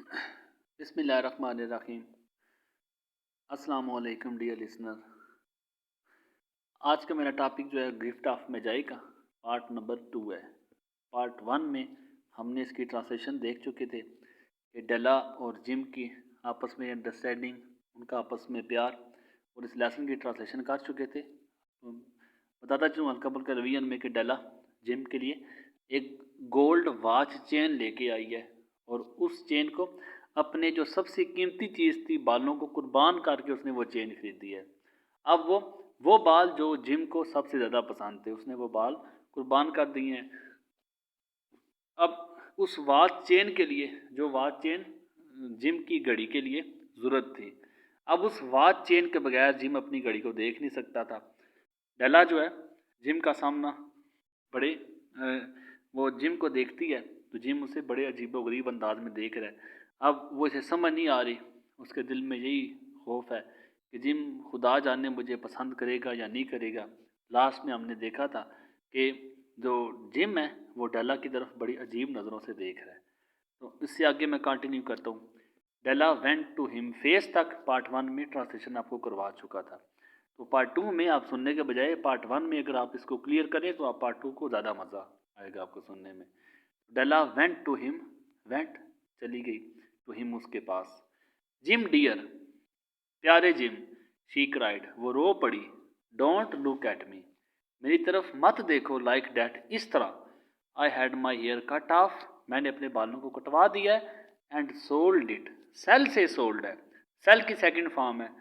बिस्मिल्लाहिर्रहमानिर्रहीम। अस्सलाम वालेकुम डियर लिसनर। आज का मेरा टॉपिक जो है गिफ्ट ऑफ मेजाई का पार्ट नंबर 2 है। पार्ट 1 में हमने इसकी ट्रांसलेशन देख चुके थे कि डेला और जिम की आपस में अंडरस्टैंडिंग, उनका आपस में प्यार, और इस लेसन की ट्रांसलेशन कर चुके थे। तो बताता चलूँ अलकबल का रिवीजन में कि डेला जिम के लिए एक गोल्ड वॉच चेन लेके आई है और उस चेन को अपने जो सबसे कीमती चीज़ थी बालों को कुर्बान करके उसने वो चेन खरीदी है। अब वो बाल जो जिम को सबसे ज़्यादा पसंद थे उसने वो बाल कुर्बान कर दिए हैं। अब उस वॉच चेन के लिए, जो वॉच चेन जिम की घड़ी के लिए ज़रूरत थी, अब उस वॉच चेन के बगैर जिम अपनी घड़ी को देख नहीं सकता था। डेला जो है जिम का सामना बड़े वो जिम को देखती है तो जिम उसे बड़े अजीबो गरीब अंदाज में देख रहा है। अब वो इसे समझ नहीं आ रही, उसके दिल में यही खौफ है कि जिम खुदा जाने मुझे पसंद करेगा या नहीं करेगा। लास्ट में हमने देखा था कि जो जिम है वो डेला की तरफ बड़ी अजीब नज़रों से देख रहा है। तो इससे आगे मैं कंटिन्यू करता हूँ। डेला वेंट टू हिम फेस तक पार्ट 1 में ट्रांसलेशन आपको करवा चुका था। तो पार्ट 2 में आप सुनने के बजाय पार्ट 1 में अगर आप इसको क्लियर करें तो आप पार्ट 2 को ज़्यादा मज़ा आएगा आपको सुनने में। डेला वेंट टू हिम, वेंट चली गई टू हिम उसके पास। जिम डियर, प्यारे जिम, शी क्राइड, वो रो पड़ी। डोंट लुक एट मी, मेरी तरफ मत देखो, लाइक डैट, इस तरह। I had my hair cut off, मैंने अपने बालों को कटवा दिया है। एंड सोल्ड इट, सेल से सोल्ड है, सेल की सेकंड फॉर्म है,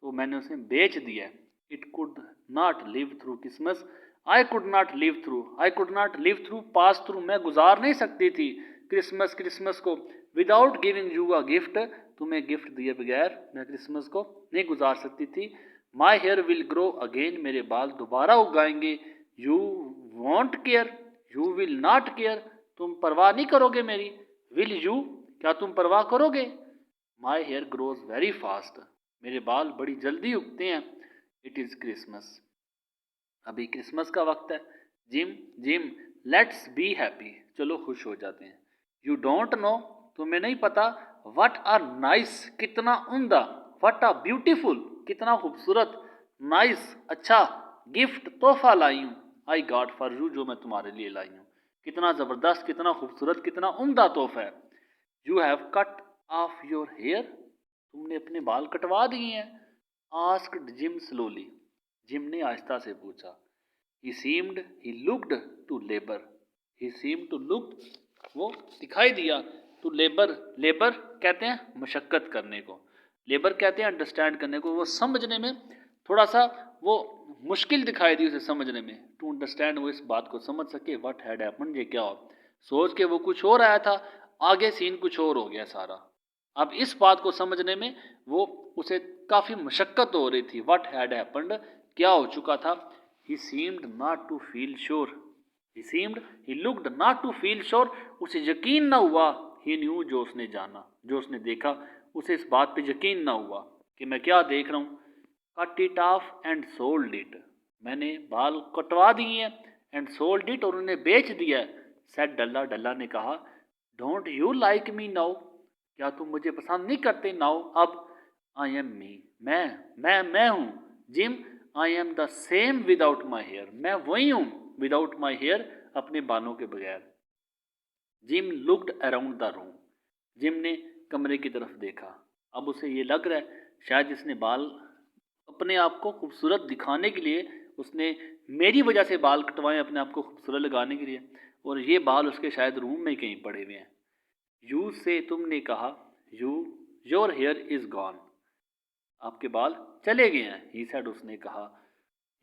तो मैंने उसे बेच दिया है। It could not live through Christmas, I could not live through, I could not live through pass through, मैं गुजार नहीं सकती थी क्रिसमस को without giving you a gift, तुम्हें गिफ्ट दिए बगैर मैं क्रिसमस को नहीं गुजार सकती थी। My hair will grow again, मेरे बाल दोबारा उगाएंगे। You won't care, you will not care, तुम परवाह नहीं करोगे मेरी। विल यू, क्या तुम परवाह करोगे। My hair grows very fast, मेरे बाल बड़ी जल्दी उगते हैं। इट इज़ क्रिसमस, अभी क्रिसमस का वक्त है। Jim Jim, let's be happy, चलो खुश हो जाते हैं। यू डोंट नो, तुम्हें नहीं पता। वट आ नाइस, कितना उम्दा। वट आ ब्यूटीफुल, कितना खूबसूरत। नाइस, अच्छा। गिफ्ट, तोहफा लाई हूँ। आई गॉट फॉर यू, जो मैं तुम्हारे लिए लाई हूँ। कितना ज़बरदस्त, कितना खूबसूरत, कितना उम्दा तोहफा है। You have cut off your hair, तुमने अपने बाल कटवा दिए हैं। आस्क्ड जिम स्लोली, जिम ने आहिस्ता से पूछा। He seemed, he looked to labour, he seemed to look, वो दिखाई दिया, टू लेबर, लेबर कहते हैं मशक्क़त करने को, लेबर कहते हैं अंडरस्टैंड करने को, वो समझने में थोड़ा सा वो मुश्किल दिखाई दी उसे समझने में, टू अंडरस्टैंड, वो इस बात को समझ सके व्हाट हैड हैपेंड, ये क्या हो। सोच के वो कुछ और आया था, आगे सीन कुछ और हो गया सारा। अब इस बात को समझने में वो उसे काफ़ी मशक्क़त हो रही थी। व्हाट हैड हैपेंड, क्या हो चुका था। He seemed not to feel sure, he seemed, he looked not to feel sure, उसे यकीन ना हुआ। ही न्यू, जो उसने जाना, जो उसने देखा, उसे इस बात पे यकीन ना हुआ कि मैं क्या देख रहा हूँ। Cut it of and sold it, मैंने बाल कटवा दिए हैं। एंड सोल्ड इट, और उन्हें बेच दिया। सेड डल्ला, डल्ला ने कहा। Don't you like me now, क्या तुम मुझे पसंद नहीं करते नाउ, अब। आई एम मी, मैं हूँ। Jim, I am the same without my hair, मैं वही हूँ विदाउट माई हेयर, अपने बालों के बगैर। Gym looked around the room, gym ने कमरे की तरफ देखा। अब उसे ये लग रहा है शायद इसने बाल अपने आप को खूबसूरत दिखाने के लिए, उसने मेरी वजह से बाल कटवाए अपने आप को खूबसूरत लगाने के लिए, और ये बाल उसके शायद रूम में कहीं पड़े हुए हैं। यू से, तुमने कहा। You, your hair is gone, आपके बाल चले गए हैं। ही सेड, उसने कहा।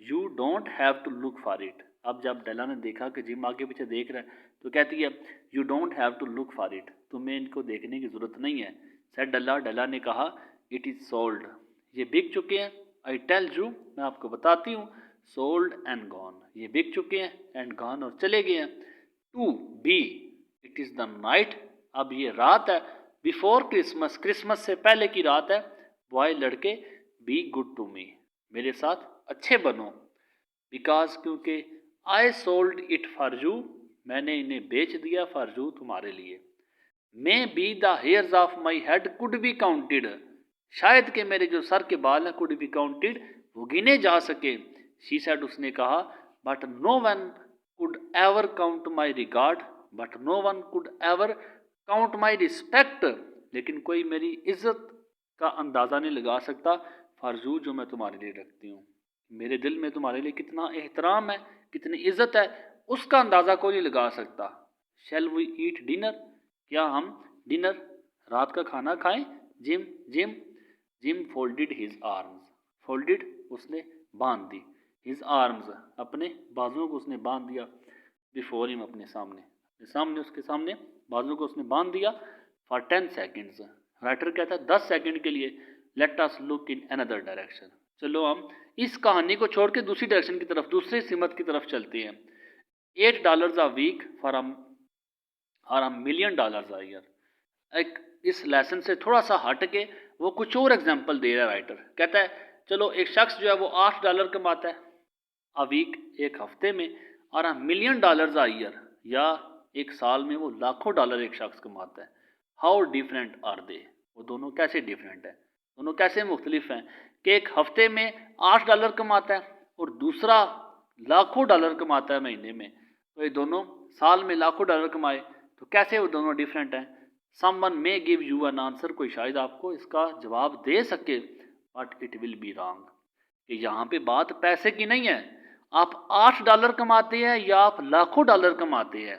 You don't have to look for it, अब जब डेला ने देखा कि जिम आगे पीछे देख रहा है तो कहती है you don't have to look for it, तुम्हें इनको देखने की ज़रूरत नहीं है। सेड डल्ला, डल्ला ने कहा। इट इज़ सोल्ड, ये बिक चुके हैं। आई टेल यू, मैं आपको बताती हूँ। सोल्ड एंड गॉन, ये बिक चुके हैं, एंड गॉन, और चले गए हैं। To be, it is the night, अब ये रात है। बिफोर क्रिसमस, क्रिसमस से पहले की रात है। बॉय, लड़के, बी गुड टू मी, मेरे साथ अच्छे बनो। बिकॉज, क्योंकि, I sold it for you, मैंने इन्हें बेच दिया, फॉर यू, तुम्हारे लिए। May be the hairs of my head could be counted, शायद के मेरे जो सर के बाल हैं कुड बी काउंटेड, वो गिने जा सके। शी सेड, उसने कहा, but no one could ever count my regard, but no one could ever count my respect, लेकिन कोई मेरी इज्जत का अंदाज़ा नहीं लगा सकता फॉर यू, जो मैं तुम्हारे लिए रखती हूँ। मेरे दिल में तुम्हारे लिए कितना एहतराम है, कितनी इज्जत है, उसका अंदाज़ा कोई नहीं लगा सकता। शैल वी ईट डिनर, क्या हम डिनर, रात का खाना खाएं। Gym gym gym folded his arms, folded उसने बांध दी, हिज आर्म्स अपने बाजुओं को उसने बांध दिया, बिफोर हिम अपने सामने उसके सामने बाजुओं को उसने बांध दिया। फॉर 10 सेकेंड्स, राइटर कहता है 10 सेकेंड के लिए, let us look in another direction, चलो हम इस कहानी को छोड़ के दूसरी डायरेक्शन की तरफ, दूसरे सिमत की तरफ चलते हैं। $8 a week for $1 million a year. एक इस लेसन से थोड़ा सा हट के वो कुछ और एग्जाम्पल दे रहा है राइटर, कहता है चलो एक शख्स जो है वो $8 कमाता है अ वीक, एक हफ्ते में, और $1 मिलियन अ ईयर, या एक साल में वो लाखों डॉलर एक शख्स कमाता है। हाउ डिफरेंट आर दे, वो दोनों कैसे डिफरेंट है, दोनों कैसे मुख्तलिफ हैं कि एक हफ्ते में $8 कमाता है और दूसरा लाखों डॉलर कमाता है महीने में, तो ये दोनों साल में लाखों डॉलर कमाए, तो कैसे वो दोनों डिफरेंट हैं। Someone may give you an answer, कोई शायद आपको इसका जवाब दे सके, but it will be wrong, कि यहाँ पे बात पैसे की नहीं है, आप $8 कमाते हैं या आप लाखों डॉलर कमाते हैं,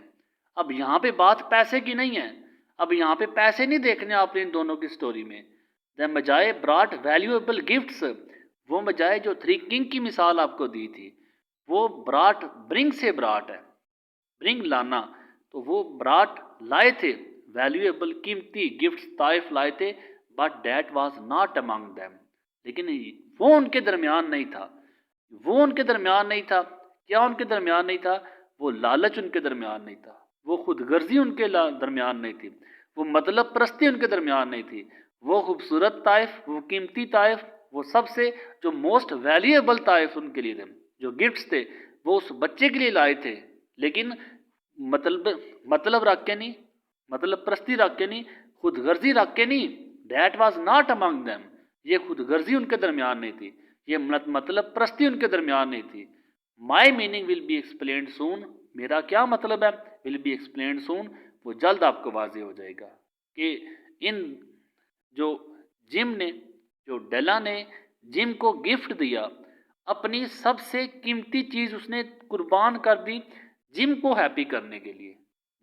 अब यहाँ पे बात पैसे की नहीं है, अब यहाँ पे पैसे नहीं देखने आपने इन दोनों की स्टोरी में। द मजाए ब्राट वैल्यूएबल गिफ्ट्स, वो मजाए जो 3 किंग की मिसाल आपको दी थी, वो ब्राट ब्रिंग से ब्राट है, ब्रिंग लाना, तो वो ब्राट लाए थे वैल्यूएबल कीमती गिफ्ट्स, ताइफ लाए थे, but that was not among them, लेकिन वो उनके दरमियान नहीं था, वो उनके दरमियान नहीं था। क्या उनके दरमियान नहीं था? वो लालच उनके दरमियान नहीं था, वो खुदगर्जी उनके दरमियान नहीं थी, वो मतलब परस्ती उनके दरमियान नहीं थी, वो खूबसूरत ताइफ, वो कीमती ताइफ, वो सबसे जो मोस्ट वैल्यूएबल ताइफ उनके लिए थे, जो गिफ्ट्स थे, वो उस बच्चे के लिए लाए थे, लेकिन मतलब रख के नहीं, मतलब परस्ती रख के नहीं, खुदगर्जी रख के नहीं, that was not among them, ये खुदगर्जी उनके दरमियान नहीं थी, ये मतलब परस्ती उनके दरमियान नहीं थी। माई मीनिंग विल बी एक्सप्लेन्ड सून, मेरा क्या मतलब है, विल बी एक्सप्लेन्ड सून, वो जल्द आपको वाजे हो जाएगा कि इन जो जिम ने, जो डेला ने जिम को गिफ्ट दिया, अपनी सबसे कीमती चीज़ उसने कुर्बान कर दी जिम को हैप्पी करने के लिए,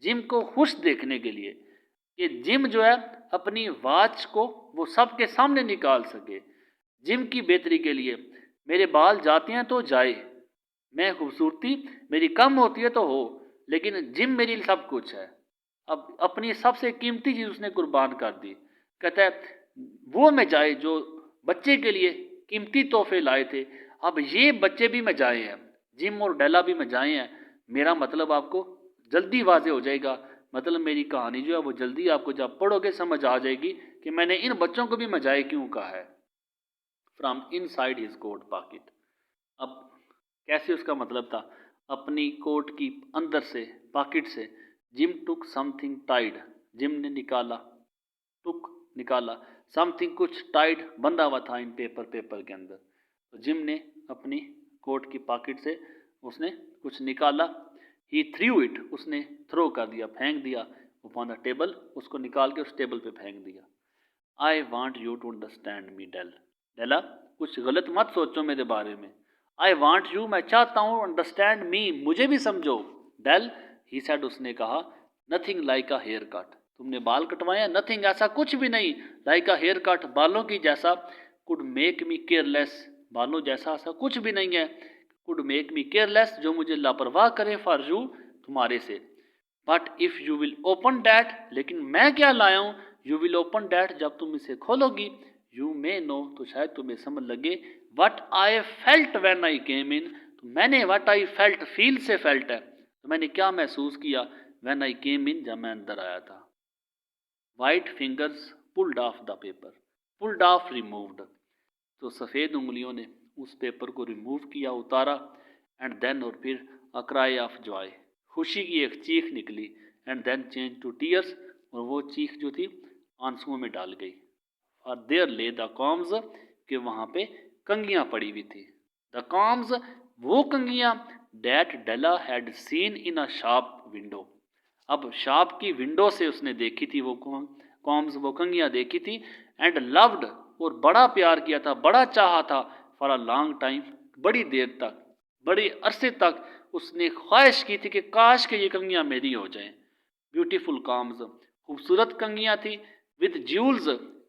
जिम को खुश देखने के लिए, कि जिम जो है अपनी वाच को वो सबके सामने निकाल सके, जिम की बेहतरी के लिए। मेरे बाल जाते हैं तो जाए, मैं खूबसूरती मेरी कम होती है तो हो, लेकिन जिम मेरी सब कुछ है। अब अपनी सबसे कीमती चीज़ उसने कुर्बान कर दी। कहता है वो मैं जाए जो बच्चे के लिए कीमती तोहफे लाए थे, अब ये बच्चे भी मैं जाए हैं, जिम और डेला भी मैं जाए हैं। मेरा मतलब आपको जल्दी वाजे हो जाएगा, मतलब मेरी कहानी जो है वो जल्दी आपको जब पढ़ोगे समझ आ जाएगी कि मैंने इन बच्चों को भी मैं जाए क्यों कहा है। From inside his coat pocket, अब कैसे उसका मतलब था, अपनी कोट की अंदर से पॉकेट से, जिम टुक समथिंग टाइड, जिम ने निकाला, टुक निकाला, समथिंग कुछ टाइड बंधा हुआ था इन पेपर, पेपर के अंदर, तो जिम ने अपनी कोट की पॉकेट से उसने कुछ निकाला। ही थ्रू इट, उसने थ्रो कर दिया, फेंक दिया, अपॉन द टेबल, उसको निकाल के उस टेबल पे फेंक दिया। I want you to understand me Del, Della कुछ गलत मत सोचो मेरे बारे में। आई वॉन्ट यू, मैं चाहता हूँ, अंडरस्टैंड मी, मुझे भी समझो। डेल, ही सेड, उसने कहा, nothing like a haircut, तुमने बाल कटवाए, नथिंग ऐसा कुछ भी नहीं, लाइक अ हेयर कट बालों की जैसा, कुड मेक मी केयरलेस, बालों जैसा ऐसा कुछ भी नहीं है, कुड मेक मी केयरलेस, जो मुझे लापरवाह करे फॉर यू, तुम्हारे से। But if you will open that, लेकिन मैं क्या लाया हूँ, यू विल ओपन डैट, जब तुम इसे खोलोगी, यू मे नो, तो शायद तुम्हें समझ लगे, what I felt when I came in, तो मैंने वट आई फेल्ट, फील से फेल्ट है, तो मैंने क्या महसूस किया, व्हेन आई केम इन, जब मैं अंदर आया था। White fingers pulled off the paper, pulled off removed, तो सफ़ेद उंगलियों ने उस पेपर को रिमूव किया, उतारा, एंड देन, और फिर अ क्राई ऑफ जॉय, खुशी की एक चीख निकली, and then change to tears, और वो चीख जो थी आंसुओं में डाल गई। और देयर ले द कॉम्स, कि वहाँ पे कंगियाँ पड़ी हुई थी। द कॉम्स, वो कंगियाँ that Della had seen in a shop window. अब शॉप की विंडो से उसने देखी थी वो कॉम्स, वो कंगियाँ देखी थी। एंड लव्ड, और बड़ा प्यार किया था, बड़ा चाहा था। फॉर अ लॉन्ग टाइम, बड़ी देर तक, बड़े अरसे तक उसने ख्वाहिश की थी कि काश के ये कंगियाँ मेरी हो जाएं। ब्यूटीफुल कॉम्स, खूबसूरत कंगियाँ थी। विद ज्यूल्स,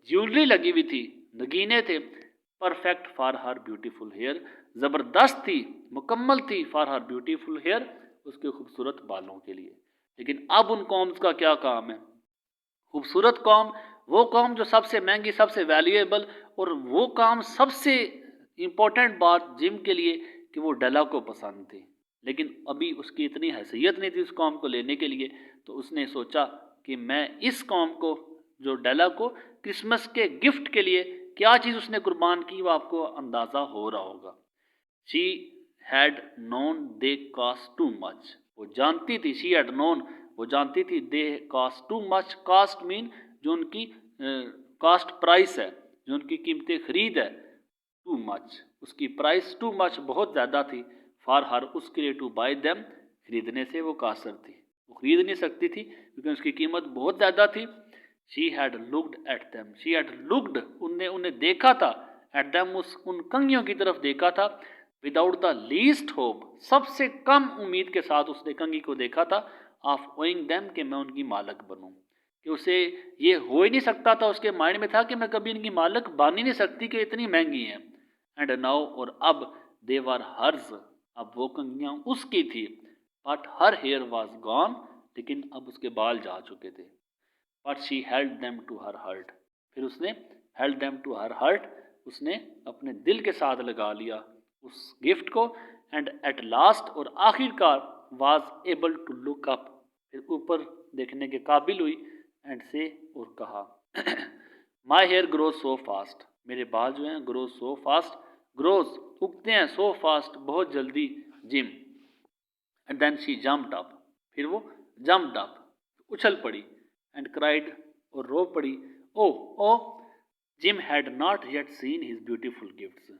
ज्वेलरी लगी हुई थी, नगीने थे। Perfect for her beautiful hair, ज़बरदस्त थी, मुकम्मल थी। फॉर हर ब्यूटीफुल हेयर, उसके खूबसूरत बालों के लिए। लेकिन अब उन कॉम्स का क्या काम है? खूबसूरत कॉम, वो कॉम जो सबसे महंगी, सबसे वैल्यूएबल, और वो काम सबसे इम्पोर्टेंट बात जिम के लिए कि वो डेला को पसंद थी। लेकिन अभी उसकी इतनी हैसियत नहीं थी उस कॉम को लेने के लिए, तो उसने सोचा कि मैं इस कॉम को, जो डेला को क्रिसमस के गिफ्ट के लिए क्या चीज़ उसने कुर्बान की, वो आपको अंदाज़ा हो रहा होगा। She had known they cost too much, वो जानती थी। शी हैड नोन, वो जानती थी। They cost too much, cost mean जो उनकी कास्ट प्राइस है, जो उनकी कीमतें खरीद है। टू मच, उसकी प्राइस टू मच, बहुत ज़्यादा थी। फॉर हर, उसके लिए। टू बाई देम, खरीदने से वो कासर थी, वो खरीद नहीं सकती थी क्योंकि उसकी कीमत बहुत ज़्यादा थी। She had looked at them, she had looked, उनने उन्हें देखा था। एट देम, उन कंगियों की तरफ देखा था। विदाउट द लीस्ट होप, सबसे कम उम्मीद के साथ उसने कंगी को देखा था। ऑफ ओइंग देम, कि मैं उनकी मालक बनूं, कि उसे ये हो ही नहीं सकता था। उसके माइंड में था कि मैं कभी इनकी मालक बन ही नहीं सकती, कि इतनी महंगी हैं। एंड नाउ, और अब, दे वर हर्स, अब वो कंगियाँ उसकी थी। But her hair was gone, लेकिन अब उसके बाल जा चुके थे। But she held them to her heart, फिर उसने held them to her heart, उसने अपने दिल के साथ लगा लिया उस गिफ्ट को। एंड एट लास्ट, और आखिरकार, was able to look up, फिर ऊपर देखने के काबिल हुई। एंड से, और कहा, my hair grows so fast, मेरे बाल जो हैं ग्रोज सो फास्ट, ग्रोज उगते हैं, सो फास्ट बहुत जल्दी, Jim. And then she jumped up, फिर वो जम्प्ड अप, उछल पड़ी। एंड क्राइड, और रो पड़ी। Oh oh, Jim had not yet seen his beautiful gifts,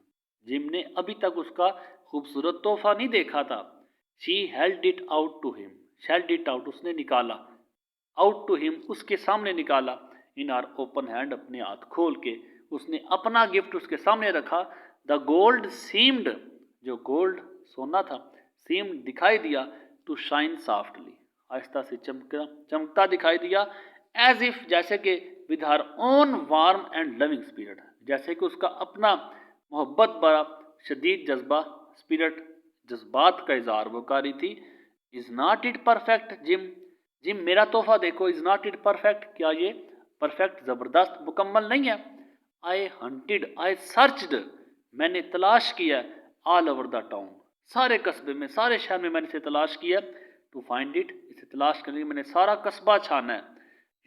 Jim ने अभी तक उसका खूबसूरत तोहफा नहीं देखा था। She held it out to him, she held it out, उसने निकाला, आउट टू हिम, उसके सामने निकाला। इन आर ओपन हैंड, अपने हाथ खोल के उसने अपना गिफ्ट उसके सामने रखा। द गोल्ड सीम्ड, जो गोल्ड सोना था, सीम्ड दिखाई दिया, टू शाइन सॉफ्टली, आहिस्ता से चमका, चमकता दिखाई दिया। एज इफ, जैसे कि, with her own warm and loving spirit, जैसे कि उसका अपना मोहब्बत भरा शदीद जज्बा, स्पिरिट, जज्बात का इजहार वो कारी थी। Is not it perfect gym, gym मेरा तोहफा देखो। इज़ नॉट इट परफेक्ट, क्या ये परफेक्ट, ज़बरदस्त, मुकम्मल नहीं है? आई हंटेड, आई सर्चड, मैंने तलाश किया, ऑल ओवर द टाउन, सारे कस्बे में, सारे शहर में मैंने इसे तलाश किया। टू फाइंड इट, इसे तलाश करने के लिए मैंने सारा कस्बा छाना है।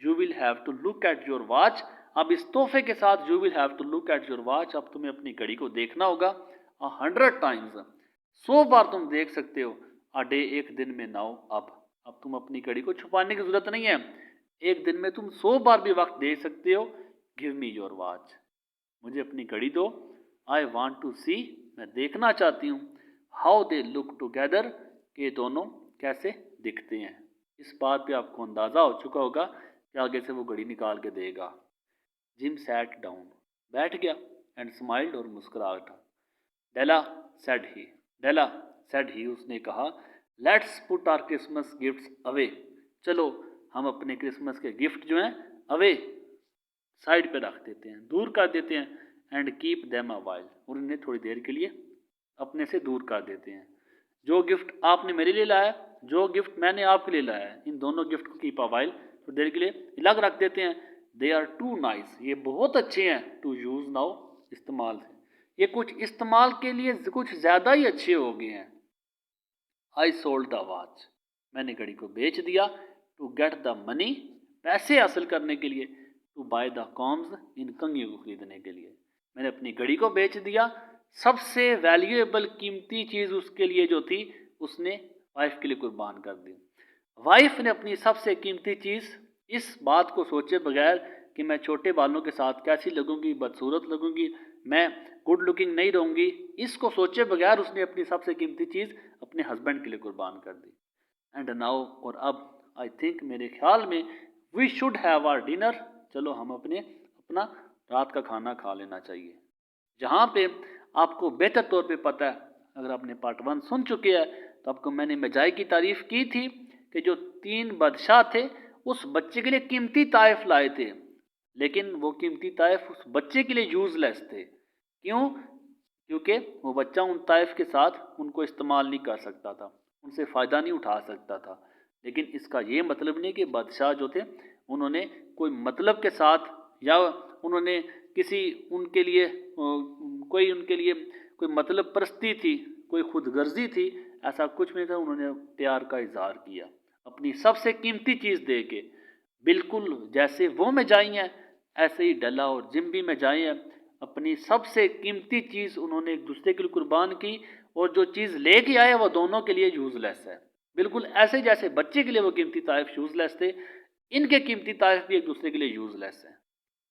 You will have to look at your watch, अब इस तोहफे के साथ you will have to look at your watch, अब तुम्हें अपनी घड़ी को देखना होगा। 100 टाइम्स, 100 बार तुम देख सकते हो। अ डे, एक दिन में। नाउ, अब तुम अपनी घड़ी को छुपाने की जरूरत नहीं है, एक दिन में तुम 100 बार भी वक्त दे सकते हो। गिव मी योर वॉच, मुझे अपनी घड़ी दो। आई वॉन्ट टू सी, मैं देखना चाहती हूँ। हाउ दे लुक टुगेदर, कि दोनों कैसे दिखते हैं। इस बात पे आपको अंदाज़ा हो चुका होगा कि आगे से वो घड़ी निकाल के देगा। जिम सैट डाउन, बैठ गया। एंड स्माइल्ड, और मुस्कुरा उठा। डेला said he, della said he, उसने कहा, let's put our Christmas gifts away, चलो हम अपने क्रिसमस के गिफ्ट जो हैं अवे, साइड पे रख देते हैं, दूर कर देते हैं। And keep them a while, और उन्हें थोड़ी देर के लिए अपने से दूर कर देते हैं। जो गिफ्ट आपने मेरे लिए लाया, जो गिफ्ट मैंने आपके लिए लाया है, इन दोनों गिफ्ट को कीप अ वाइल, थोड़ी देर के लिए अलग रख देते हैं। दे आर टू नाइस, ये बहुत अच्छे हैं। टू यूज़ नाउ, इस्तेमाल से, ये कुछ इस्तेमाल के लिए कुछ ज़्यादा ही अच्छे हो गए हैं। आई सोल्ड द वॉच, मैंने घड़ी को बेच दिया। टू गेट द मनी, पैसे हासिल करने के लिए। टू बाय द कॉम्स, इन कंगियों को खरीदने के लिए मैंने अपनी घड़ी को बेच दिया। सबसे वैल्यूएबल, कीमती चीज़ उसके लिए जो थी, उसने वाइफ के लिए कुर्बान कर दी। वाइफ ने अपनी सबसे कीमती चीज़ इस बात को सोचे बगैर कि मैं छोटे बालों के साथ कैसी लगूंगी, बदसूरत लगूंगी, मैं गुड लुकिंग नहीं रहूंगी, इसको सोचे बगैर उसने अपनी सबसे कीमती चीज़ अपने हस्बैंड के लिए कुर्बान कर दी। एंड नाउ, और अब आई थिंक, मेरे ख्याल में we should have our dinner. चलो हम अपना रात का खाना खा लेना चाहिए। जहाँ पे आपको बेहतर तौर पे पता है, अगर आपने पार्ट 1 सुन चुके हैं तो आपको मैंने मजाई की तारीफ की थी कि जो 3 बादशाह थे उस बच्चे के लिए कीमती ताइफ लाए थे, लेकिन वो कीमती ताइफ उस बच्चे के लिए यूजलेस थे। क्यों? क्योंकि वो बच्चा उन ताइफ के साथ उनको इस्तेमाल नहीं कर सकता था, उनसे फ़ायदा नहीं उठा सकता था। लेकिन इसका ये मतलब नहीं कि बादशाह जो थे उन्होंने कोई मतलब के साथ, या उन्होंने किसी उनके लिए कोई मतलब परस्ती थी, कोई खुदगर्जी थी, ऐसा कुछ नहीं था। उन्होंने प्यार का इजहार किया अपनी सबसे कीमती चीज़ दे के। बिल्कुल जैसे वो में जाई हैं, ऐसे ही डेला और जिम भी में जाए हैं। अपनी सबसे कीमती चीज़ उन्होंने एक दूसरे के लिए कुर्बान की, और जो चीज़ लेके आए वो दोनों के लिए यूजलेस है। बिल्कुल ऐसे जैसे बच्चे के लिए वो कीमती ताइफ यूजलेस थे, इनके कीमती ताइफ भी एक दूसरे के लिए यूजलेस है।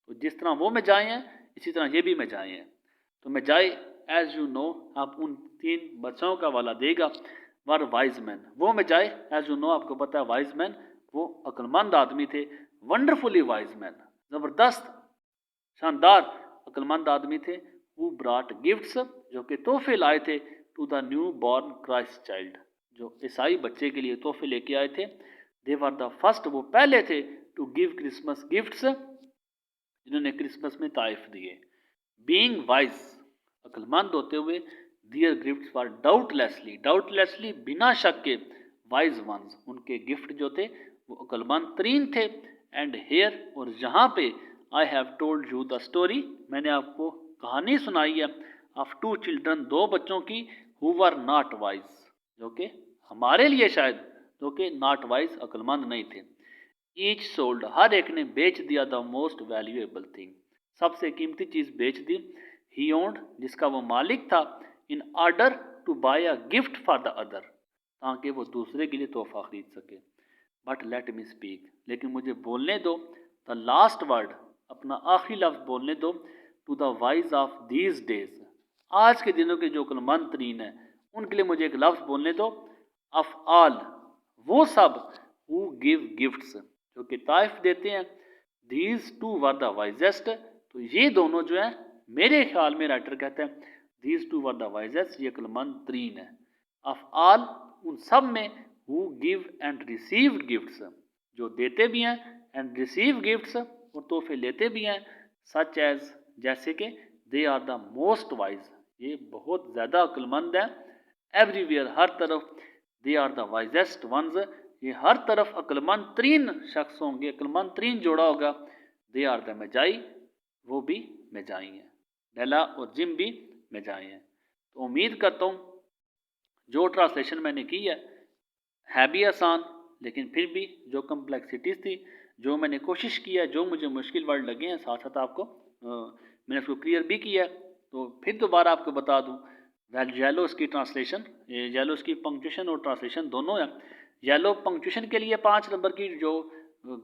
तो जिस तरह वो में जाए हैं, इसी तरह ये भी में जाए हैं। तो में जाए, एज यू नो, आप उन 3 बच्चों का वाला देगा वर वाइज मैन। वो में जाए, एज यू नो, आपको पता है वाइज मैन वो अक्लमंद आदमी थे, वंडरफुली वाइज मैन, ज़बरदस्त शानदार अक्लमंद आदमी थे। हु ब्राट गिफ्ट्स, जो कि तोहफे लाए थे, to the newborn Christ child, जो ईसाई बच्चे के लिए तोहफे लेके आए थे। दे वर द फर्स्ट, वो पहले थे, टू गिव क्रिसमस गिफ्ट्स, जिन्होंने क्रिसमस में ताइफ दिए। बीइंग वाइज, अक्लमंद होते हुए, दियर गिफ्ट्स वर डाउटलेसली बिना शक के, वाइज वंस, उनके गिफ्ट जो थे वो अक्लमंद तरीन थे। एंड हेयर, और जहाँ पे, I have told you the story, मैंने आपको कहानी सुनाई है, ऑफ 2 चिल्ड्रन, 2 बच्चों की, हु वर नॉट वाइज, जो कि हमारे लिए शायद, जो कि नॉट वाइज, अक्लमंद नहीं थे। ईच सोल्ड, हर एक ने बेच दिया, द मोस्ट वैल्यूएबल थिंग, सबसे कीमती चीज़ बेच दी। ही ओन्ड, जिसका वो मालिक था, in order to buy a gift for the other, ताकि वो दूसरे के लिए तोहफा खरीद सके। बट लेट मी स्पीक, लेकिन मुझे बोलने दो, द लास्ट वर्ड, अपना आखिरी लफ्ज़ बोलने दो, to the wise of these days, आज के दिनों के जो अक्लमंद तरीन है उनके लिए मुझे एक लफ्ज़ बोलने दो, ऑफ ऑल, वो सब, हु गिव गिफ्ट्स, जो कि ताइफ देते हैं, these two were the wisest, तो ये दोनों जो है, मेरे ख्याल में राइटर कहते हैं, these two were the wisest, ये अक्लमंद तरीन है। ऑफ ऑल, उन सब में, who give and received gifts, जो देते भी हैं, एंड रिसीव गिफ्ट्स, और तोहफे लेते भी हैं, सच एज, जैसे कि, they are the most wise, ये बहुत ज़्यादा अक्लमंद है। एवरीवेयर, हर तरफ, they are the wisest ones, ये हर तरफ अक्लमंद तरीन शख्स होंगे, अक्लमंद तरीन जोड़ा होगा। दे आर द मेजाई, वो भी मेजाई हैं, डेला और जिम भी मेजाई हैं। तो उम्मीद करता हूँ जो ट्रांसलेशन मैंने की है भी आसान, लेकिन फिर भी जो कम्प्लेक्सिटीज़ थी, जो मैंने कोशिश की है, जो मुझे मुश्किल वर्ड लगे हैं, साथ साथ आपको मैंने उसको क्लियर भी किया है। तो फिर दोबारा आपको बता दूँ, येलोस की ट्रांसलेशन, येलोस की पंक्चुएशन और ट्रांसलेशन दोनों है। येलो पंक्चुएशन के लिए 5 नंबर की, जो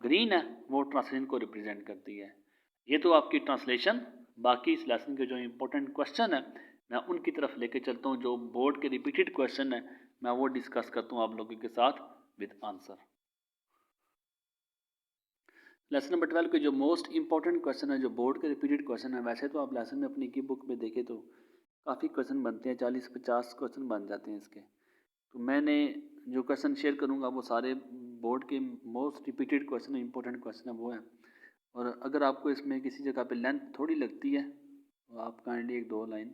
ग्रीन है वो ट्रांसलेशन को रिप्रेजेंट करती है। ये तो आपकी ट्रांसलेशन। बाकी इस लेसन के जो इम्पोर्टेंट क्वेश्चन है मैं उनकी तरफ लेके चलता हूँ, जो बोर्ड के रिपीटेड क्वेश्चन है मैं वो डिस्कस करता हूँ आप लोगों के साथ विद आंसर। लेसन नंबर 12 के जो मोस्ट इंपॉर्टेंट क्वेश्चन है, जो बोर्ड के रिपीटेड क्वेश्चन है, वैसे तो आप लेसन में अपनी की बुक में देखें तो काफ़ी क्वेश्चन बनते हैं, 40-50 क्वेश्चन बन जाते हैं इसके। तो मैंने जो क्वेश्चन शेयर करूँगा वो सारे बोर्ड के most repeated question, important question है वो है। और अगर आपको इसमें किसी जगह पे लेंथ थोड़ी लगती है तो आप काइंडली 1-2 लाइन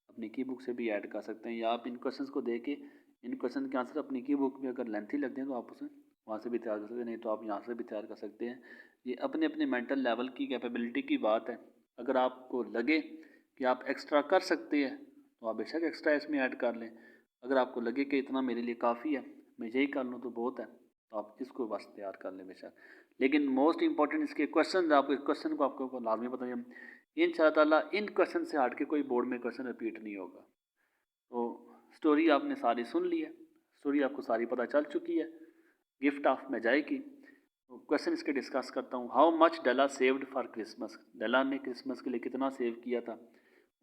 अपनी की बुक से भी ऐड कर सकते हैं, या आप इन क्वेश्चंस को देख के इन क्वेश्चन के आंसर अपनी की बुक में अगर लेंथी लगते हैं तो आप उसे वहाँ से भी तैयार कर सकते हैं, नहीं तो आप यहाँ से भी तैयार कर सकते हैं। ये अपने अपने मेंटल लेवल की कैपेबिलिटी की बात है। अगर आपको लगे कि आप एक्स्ट्रा कर सकते हैं तो आप बेशक एक्स्ट्रा इसमें ऐड कर लें। अगर आपको लगे कि इतना मेरे लिए काफ़ी है, मैं यही कर लूँ तो बहुत है, तो आप इसको बस तैयार कर लें बेशक। लेकिन मोस्ट इंपॉर्टेंट इसके क्वेश्चन, आपको इस क्वेश्चन को आपको लाजमी पता है, इंशाअल्लाह इन क्वेश्चन से हट के कोई बोर्ड में क्वेश्चन रिपीट नहीं होगा। तो स्टोरी आपने सारी सुन ली है, स्टोरी आपको सारी पता चल चुकी है गिफ्ट ऑफ मेजाई की। क्वेश्चन इसके डिस्कस करता हूँ। How much Della saved for Christmas, Della ने क्रिसमस के लिए कितना सेव किया था।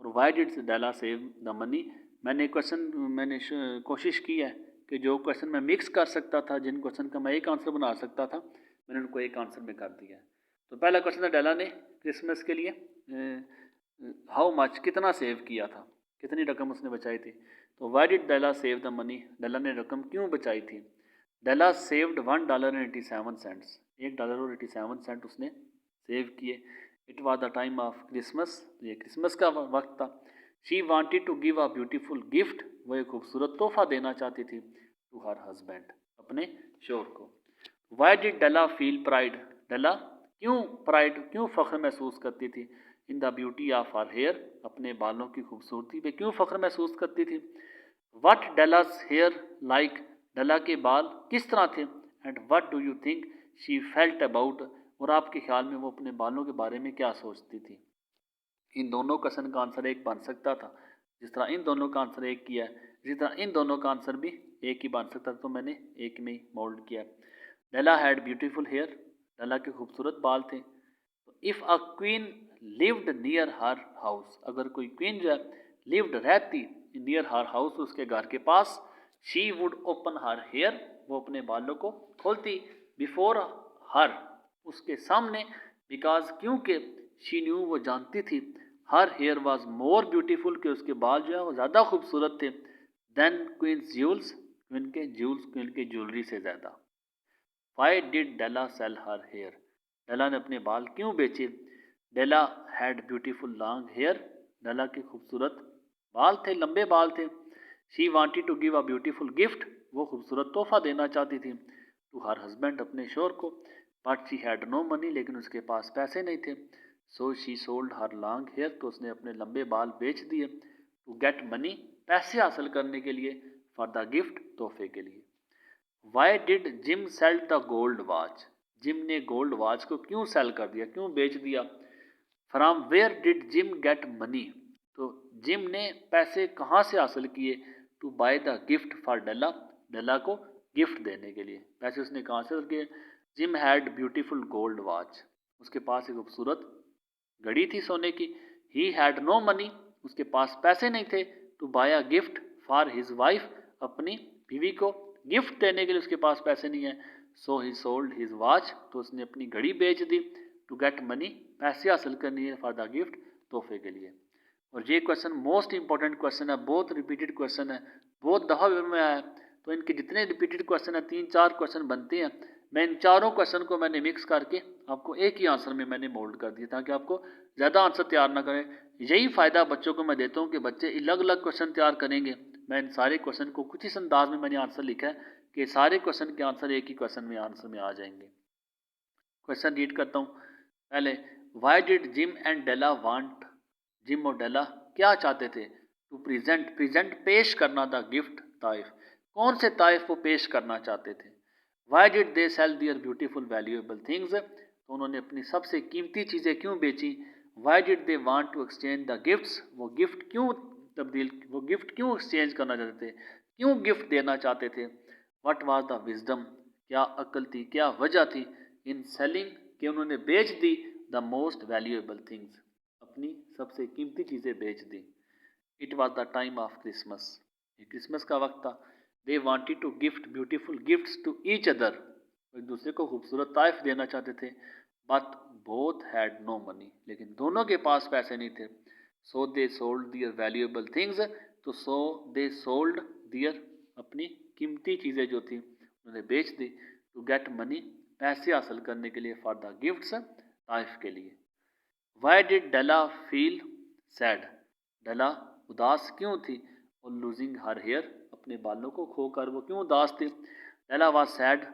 और why did Della save the money. मैंने कोशिश की है कि जो क्वेश्चन मैं मिक्स कर सकता था, जिन क्वेश्चन का मैं एक आंसर बना सकता था, मैंने उनको एक आंसर में कर दिया। तो पहला क्वेश्चन था डेला ने क्रिसमस के लिए हाउ मच कितना सेव किया था, कितनी रकम उसने बचाई थी। तो why did Della save the money, Della ने रकम क्यों बचाई थी। डेला सेव्ड $1.87, $1.87 उसने सेव किए। It was the time of Christmas, ये क्रिसमस का वक्त था। She wanted to give a beautiful gift, वो एक खूबसूरत तोहफा देना चाहती थी टू हर हस्बैंड, अपने शोहर को। Why did Della feel pride, Della क्यों फ़ख्र महसूस करती थी in the beauty of her hair, अपने बालों की खूबसूरती पे क्यों फ़ख्र महसूस करती थी। वट डेलास हेयर लाइक, डेला के बाल किस तरह थे। And what do you think she felt about, और आपके ख्याल में वो अपने बालों के बारे में क्या सोचती थी। इन दोनों क्वेश्चन का आंसर एक बन सकता था, जिस तरह इन दोनों का आंसर एक किया है, इसी तरह इन दोनों का आंसर भी एक ही बन सकता था, तो मैंने एक में ही मोल्ड किया। डेला हैड ब्यूटीफुल हेयर, डेला के खूबसूरत बाल थे। If a queen lived near her house, अगर कोई क्वीन जो है लिव्ड रहती नियर हर हाउस, उसके घर के पास, she would open her hair, वो अपने बालों को खोलती, बिफोर हर, उसके सामने, बिकॉज क्योंकि, शी न्यू, वो जानती थी, her hair was more beautiful, कि उसके बाल जो है वो ज़्यादा खूबसूरत थे, देन क्वींस ज्यूल्स, क्वीन के ज्वेलरी से ज़्यादा। Why did Della sell her hair, Della ने अपने बाल क्यों बेचे। Della had beautiful long hair, Della के खूबसूरत बाल थे, लंबे बाल थे। She wanted to give a beautiful gift, वो खूबसूरत तोहफा देना चाहती थी टू हर हस्बैंड, अपने शोहर को। But she had no money, लेकिन उसके पास पैसे नहीं थे। So she sold her long hair, तो उसने अपने लंबे बाल बेच दिए टू गेट मनी, पैसे हासिल करने के लिए, फॉर द गिफ्ट, तोहफे के लिए। Why did Jim sell the gold watch, Jim ने गोल्ड वॉच को क्यों सेल कर दिया, क्यों बेच दिया। From where did Jim get money, तो जिम ने पैसे कहाँ से हासिल किए to buy the gift for Della, Della को गिफ्ट देने के लिए पैसे उसने कहाँ से हासिल किए। Gym had beautiful gold watch, उसके पास एक खूबसूरत घड़ी थी सोने की। ही हैड नो मनी, उसके पास पैसे नहीं थे to buy a gift for his wife, अपनी बीवी को गिफ्ट देने के लिए उसके पास पैसे नहीं है। सो ही सोल्ड हिज वॉच, तो उसने अपनी घड़ी बेच दी टू गेट मनी, पैसे हासिल करनी है फॉर द गिफ्ट, तोहफे के लिए। और ये क्वेश्चन मोस्ट इंपॉर्टेंट क्वेश्चन है, बहुत रिपीटेड क्वेश्चन है, बहुत दफ़ा पेपर में आया है। तो इनके जितने रिपीटेड क्वेश्चन है, 3-4 क्वेश्चन बनते हैं, मैं इन चारों क्वेश्चन को मैंने मिक्स करके आपको एक ही आंसर में मैंने मोल्ड कर दिया, ताकि आपको ज़्यादा आंसर तैयार ना करें। यही फ़ायदा बच्चों को मैं देता हूँ कि बच्चे अलग अलग क्वेश्चन तैयार करेंगे। मैं इन सारे क्वेश्चन को कुछ इस अंदाज में मैंने आंसर लिखा है कि सारे क्वेश्चन के आंसर एक ही क्वेश्चन में आंसर में आ जाएंगे। क्वेश्चन रीड करता हूँ पहले। Why did Jim and Della want, Jim और डेला क्या चाहते थे टू प्रेजेंट पेश करना था गिफ्ट ताइफ, कौन से ताइफ को पेश करना चाहते थे। Why did they sell their beautiful valuable things, तो उन्होंने अपनी सबसे कीमती चीज़ें क्यों बेची। Why did they want to exchange the gifts, वो गिफ्ट क्यों एक्सचेंज करना चाहते थे, क्यों गिफ्ट देना चाहते थे। वट वाज द विजडम, क्या अक्ल थी, क्या वजह थी इन सेलिंग, कि उन्होंने बेच दी द मोस्ट वैल्यूएबल थिंग्स, अपनी सबसे कीमती चीज़ें बेच दी। It was the time of Christmas, ये क्रिसमस का वक्त था। They wanted to gift beautiful gifts to each other, एक दूसरे को खूबसूरत ताइफ देना चाहते थे। But both had no money, लेकिन दोनों के पास पैसे नहीं थे। So they sold their valuable things, तो सो दे सोल्ड दियर, अपनी कीमती चीज़ें जो थी उन्होंने बेच दी टू गेट मनी, पैसे हासिल करने के लिए, फॉर द गिफ्ट्स, ताइफ के लिए। Why did Della feel sad, Della उदास क्यों थी। और लूजिंग हर हेयर, अपने बालों को खोकर वो क्यों उदास थी। डेला वाज सैड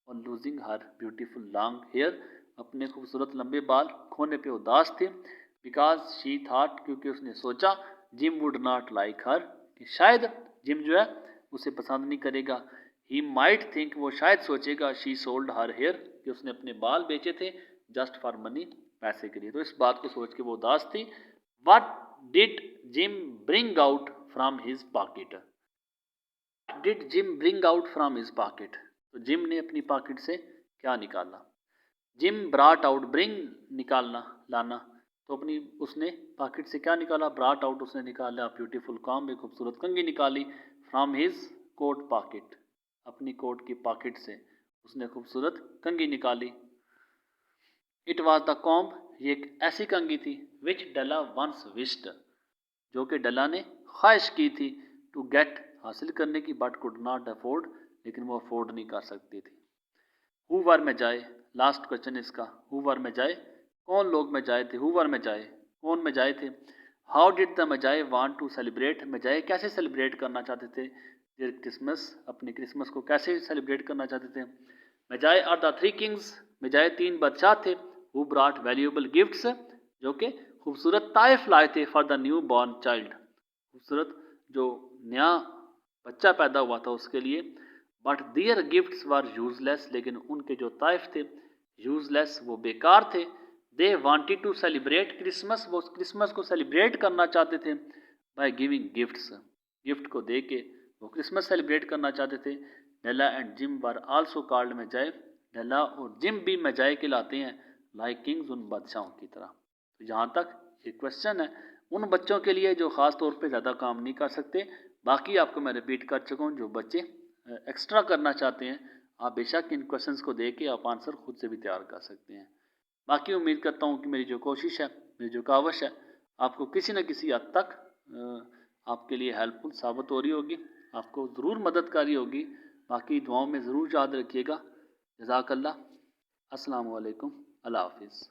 और losing her beautiful long hair, अपने खूबसूरत लंबे बाल खोने पे उदास थी। बिकॉज शी थाट, क्योंकि उसने सोचा, जिम वुड नॉट लाइक हर, कि शायद जिम जो है उसे पसंद नहीं करेगा। ही माइट थिंक, वो शायद सोचेगा, शी सोल्ड हर हेयर, कि उसने अपने बाल बेचे थे जस्ट फॉर मनी, पैसे के लिए। तो इस बात को सोच के वो उदास थी। What did gym bring out from his pocket, did gym bring out from his pocket, तो जिम ने अपनी पॉकेट से क्या निकाला। जिम ब्राट आउट, ब्रिंग निकालना, लाना, तो अपनी उसने पॉकेट से क्या निकाला, ब्राट आउट, उसने निकाला ब्यूटीफुल कॉम्ब, एक खूबसूरत कंघी निकाली, फ्रॉम हिज कोट पॉकेट, अपनी कोट की पॉकेट से उसने खूबसूरत कंघी निकाली। इट वॉज द कॉम्ब, ये एक ऐसी कंघी थी, विच डला वंस विश्ड, जो कि डला ने ख्वाहिश की थी, टू गेट, हासिल करने की, बट कुड नॉट अफोर्ड, लेकिन वो अफोर्ड नहीं कर सकती थी। हु वर में जाए, लास्ट क्वेश्चन इसका, हु वर में जाए, कौन लोग में जाए थे, हु वर में जाए, कौन में जाए थे। How did the Magi want to celebrate, Magi कैसे सेलिब्रेट करना चाहते थे देयर क्रिसमस, अपनी क्रिसमस को कैसे सेलिब्रेट करना चाहते थे। मजाए आर द थ्री किंग्स, मजाए तीन बादशाह थे, हु ब्रॉट वैल्यूएबल गिफ्ट्स, जो कि खूबसूरत ताइफ लाए थे, for the newborn child, खूबसूरत जो नया बच्चा पैदा हुआ था उसके लिए। But their gifts were useless, लेकिन उनके जो ताइफ थे यूजलेस, वो बेकार थे। They wanted to celebrate Christmas, वो क्रिसमस को सेलिब्रेट करना चाहते थे, बाय गिविंग गिफ्ट्स, गिफ्ट को दे के वो क्रिसमस सेलिब्रेट करना चाहते थे। Della and Jim were also called Magi, Della और जिम भी मजाए कहलाते हैं, लाइक किंग्स, उन बादशाहों की तरह। तो यहाँ तक एक क्वेश्चन है उन बच्चों के लिए जो ख़ास तौर पे ज़्यादा काम नहीं कर सकते। बाकी आपको मैं रिपीट कर चुका हूँ, जो बच्चे एक्स्ट्रा करना चाहते हैं, आप बेशक इन क्वेश्चंस को देख के आप आंसर खुद से भी तैयार कर सकते हैं। बाकी उम्मीद करता हूँ कि मेरी जो कोशिश है, मेरी जो काविश है, आपको किसी न किसी हद तक आपके लिए हेल्पफुल साबित हो रही होगी, आपको ज़रूर मददकारी होगी। बाकी दुआओं में ज़रूर याद रखिएगा। जज़ाकल्लाह। अस्सलामु अलैकुम, अल्लाह हाफिज़।